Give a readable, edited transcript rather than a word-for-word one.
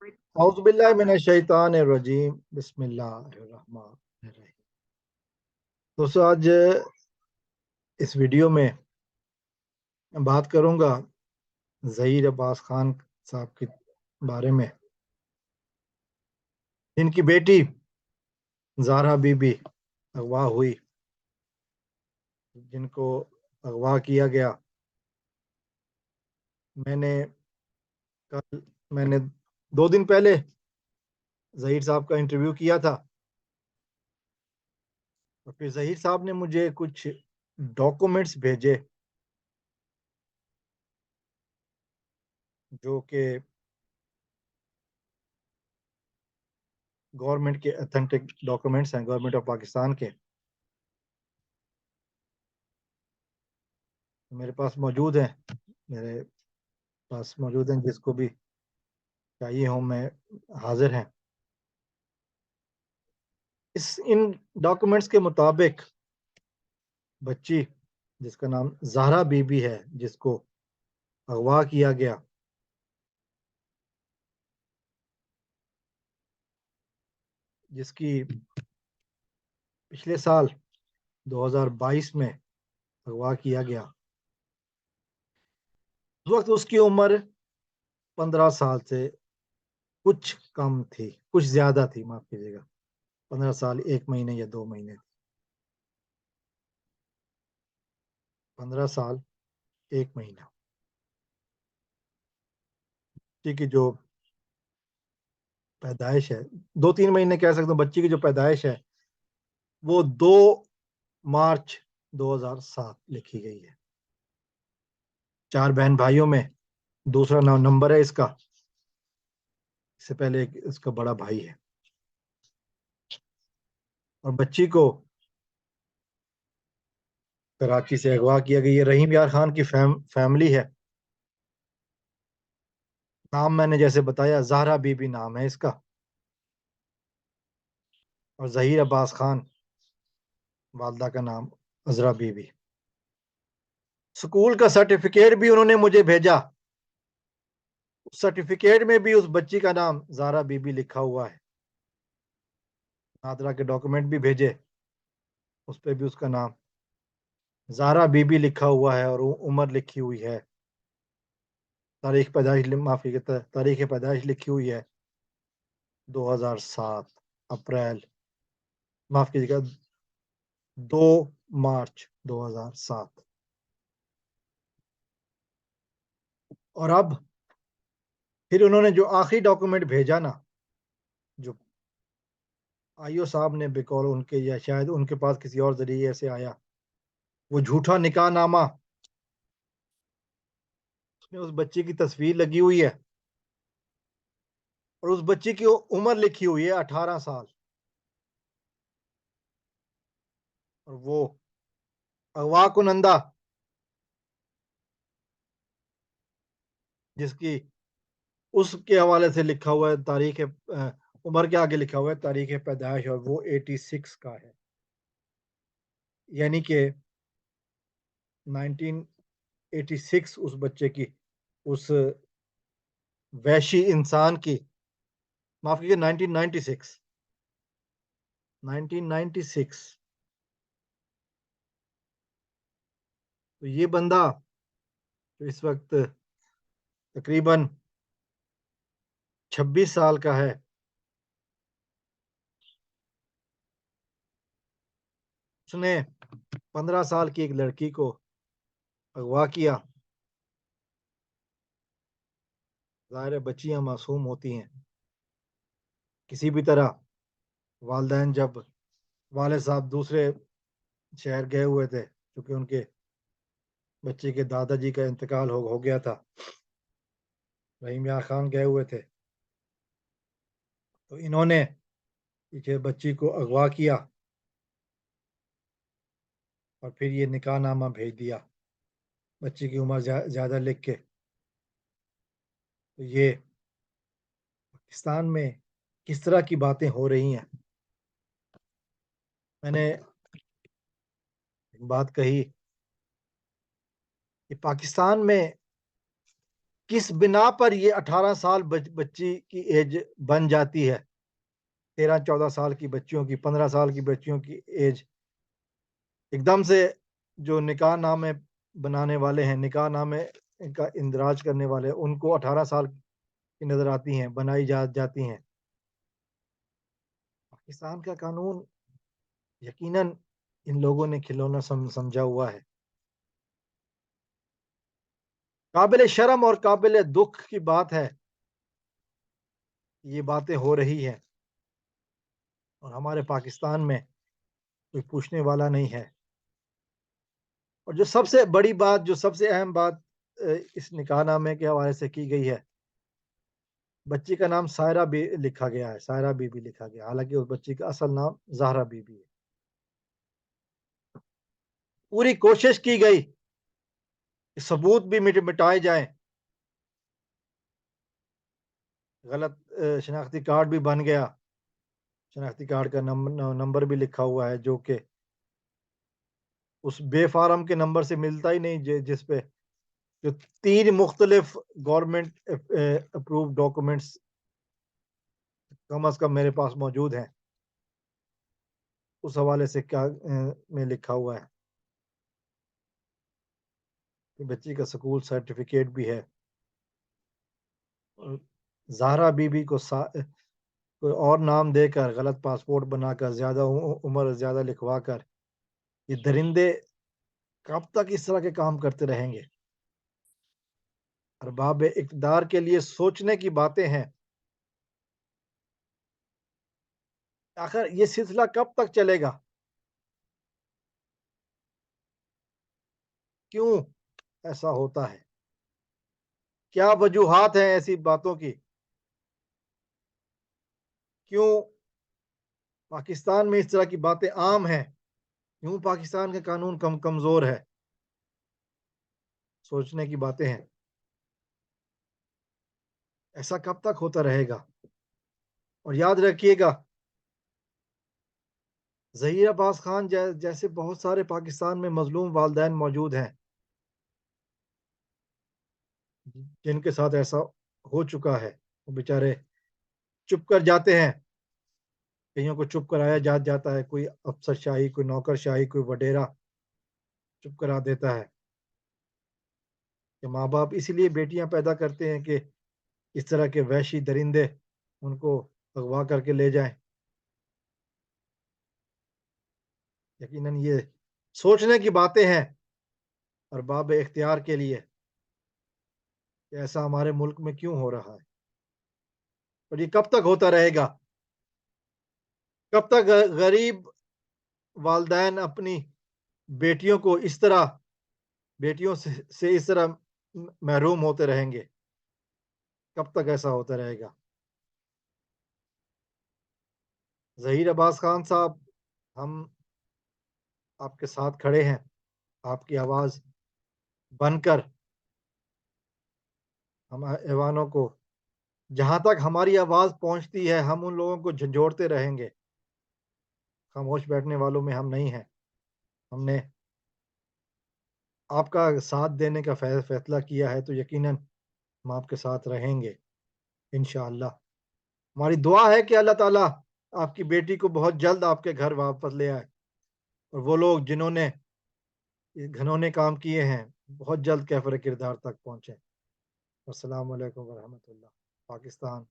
औज़ुबिल्लाहि मिनश्शैतानिर्रजीम बिस्मिल्लाहिर्रहमानिर्रहीम। दोस्तों, आज इस वीडियो में बात करूंगा ज़हीर अब्बास खान साहब के बारे में, जिनकी बेटी ज़हरा बीबी अगवा हुई, जिनको अगवा किया गया। मैंने मैंने 2 दिन पहले ज़हीर साहब का इंटरव्यू किया था, और फिर ज़हीर साहब ने मुझे कुछ डॉक्यूमेंट्स भेजे जो कि गवर्नमेंट के ऑथेंटिक डॉक्यूमेंट्स हैं, गवर्नमेंट ऑफ पाकिस्तान के। मेरे पास मौजूद हैं, मेरे पास मौजूद हैं, जिसको भी चाहिए हो मैं हाजिर हैं। इन डॉक्यूमेंट्स के मुताबिक बच्ची, जिसका नाम ज़हरा बीबी है, जिसको अगवा किया गया, जिसकी पिछले साल 2022 में अगवा किया गया। उस वक्त उसकी उम्र 15 साल से कुछ कम थी, कुछ ज्यादा थी, माफ कीजिएगा, 15 साल 1 महीने या 2 महीने। 15 साल 1 महीना। बच्ची की जो पैदाइश है, 2-3 महीने कह सकते हो, बच्ची की जो पैदाइश है वो 2 मार्च 2007 लिखी गई है। 4 बहन भाइयों में दूसरा नंबर है इसका। इससे पहले एक इसका बड़ा भाई है। और बच्ची को कराची से अगवा किया गया। ये रहीम यार खान की फैमिली है। नाम मैंने जैसे बताया, ज़हरा बीबी नाम है इसका, और ज़हीर अब्बास खान वालदा का नाम अजरा बीबी। स्कूल का सर्टिफिकेट भी उन्होंने मुझे भेजा। उस सर्टिफिकेट में भी उस बच्ची का नाम ज़हरा बीबी लिखा हुआ है। नादरा के डॉक्यूमेंट भी भेजे, उस पर भी उसका नाम ज़हरा बीबी लिखा हुआ है, और उम्र लिखी हुई है, तारीख पैदाइश, माफी की तारीख पैदाइश लिखी हुई है 2007 अप्रैल, माफ कीजिएगा, 2 मार्च 2007। और अब फिर उन्होंने जो आखिरी डॉक्यूमेंट भेजा ना, जो आईओ साहब ने बेकौल उनके, या शायद उनके पास किसी और जरिए से आया, वो झूठा निकाह नामा, उसमें उस बच्चे की तस्वीर लगी हुई है, और उस बच्चे की उम्र लिखी हुई है 18 साल। और वो अगवा कुनंदा, जिसकी उसके हवाले से लिखा हुआ है तारीख उम्र के आगे लिखा हुआ है तारीख पैदाइश, और वो 86 का है। यानी कि 1986 उस बच्चे की, उस वैशी इंसान की, माफ कीजिए, 1996, 1996। तो ये बंदा जो इस वक्त तकरीबन 26 साल का है, उसने 15 साल की एक लड़की को अगवा किया। ज़ाहिर है बच्चियां मासूम होती हैं। किसी भी तरह वालदैन, जब वाले साहब दूसरे शहर गए हुए थे, क्योंकि उनके बच्चे के दादाजी का इंतकाल हो गया था, रहीम यार खान गए हुए थे, तो इन्होंने पीछे बच्ची को अगवा किया, और फिर ये निकाहनामा भेज दिया बच्ची की उम्र ज़्यादा लिख के। तो ये पाकिस्तान में किस तरह की बातें हो रही हैं। मैंने एक बात कही कि पाकिस्तान में किस बिना पर ये 18 साल बच्ची की एज बन जाती है, 13-14 साल की बच्चियों की, 15 साल की बच्चियों की एज एकदम से, जो निकाह नामे बनाने वाले हैं, निकाह नामे का इंदराज करने वाले, उनको 18 साल की नजर आती हैं, बनाई जाती हैं। पाकिस्तान का कानून यकीनन इन लोगों ने खिलौना समझा हुआ है। काबिल शर्म और काबिल दुख की बात है, ये बातें हो रही हैं और हमारे पाकिस्तान में कोई पूछने वाला नहीं है। और जो सबसे बड़ी बात, जो सबसे अहम बात इस निकाहनामे के हवाले से की गई है, बच्ची का नाम सायरा भी लिखा गया है, सायरा बीबी लिखा गया, हालांकि उस बच्ची का असल नाम ज़हरा बीबी है। पूरी कोशिश की गई कि सबूत भी मिटाए जाएं, गलत शनाख्ती कार्ड भी बन गया, शनाख्ती कार्ड का नंबर भी लिखा हुआ है जो कि उस बेफारम के नंबर से मिलता ही नहीं, जिस पे जो 3 मुख्तलिफ गवर्नमेंट अप्रूव्ड डॉक्यूमेंट्स कम अज कम मेरे पास मौजूद हैं, उस हवाले से क्या में लिखा हुआ है कि बच्ची का स्कूल सर्टिफिकेट भी है। और ज़हरा बीबी को कोई और नाम देकर, गलत पासपोर्ट बनाकर, ज़्यादा उम्र ज़्यादा लिखवा कर, ये दरिंदे कब तक इस तरह के काम करते रहेंगे? अरबाब इक़्तिदार के लिए सोचने की बातें हैं। आखिर ये सिलसिला कब तक चलेगा? क्यों ऐसा होता है? क्या वजूहात हैं ऐसी बातों की? क्यों पाकिस्तान में इस तरह की बातें आम हैं? क्यों पाकिस्तान का कानून कमज़ोर है? सोचने की बातें हैं। ऐसा कब तक होता रहेगा? और याद रखिएगा, ज़हीर अब्बास खान जैसे बहुत सारे पाकिस्तान में मज़लूम वालिदैन मौजूद हैं, जिनके साथ ऐसा हो चुका है। वो बेचारे चुप कर जाते हैं, कइयों को चुप कराया जाता है, कोई अफ़सरशाही, कोई नौकरशाही, कोई वडेरा चुप करा देता है कि माँ-बाप इसीलिए बेटियाँ पैदा करते हैं कि इस तरह के वहशी दरिंदे उनको अगवा करके ले जाएँ। यकीनन ये सोचने की बातें हैं अरबाब इख्तियार के लिए कि ऐसा हमारे मुल्क में क्यों हो रहा है? और ये कब तक होता रहेगा? कब तक गरीब वालिदैन अपनी बेटियों को इस तरह, बेटियों से इस तरह महरूम होते रहेंगे? कब तक ऐसा होता रहेगा? ज़हीर अब्बास खान साहब, हम आपके साथ खड़े हैं, आपकी आवाज़ बनकर हम ऐवानों को, जहाँ तक हमारी आवाज़ पहुँचती है, हम उन लोगों को झंझोड़ते रहेंगे। खामोश बैठने वालों में हम नहीं हैं। हमने आपका साथ देने का फैसला किया है, तो यकीनन हम आपके साथ रहेंगे इंशाअल्लाह। हमारी दुआ है कि अल्लाह ताला आपकी बेटी को बहुत जल्द आपके घर वापस ले आए और वो लोग जिन्होंने ये घिनौने काम किए हैं, बहुत जल्द कैफ़र किरदार तक पहुँचे। अस्सलाम वालेकुम व रहमतुल्लाह। पाकिस्तान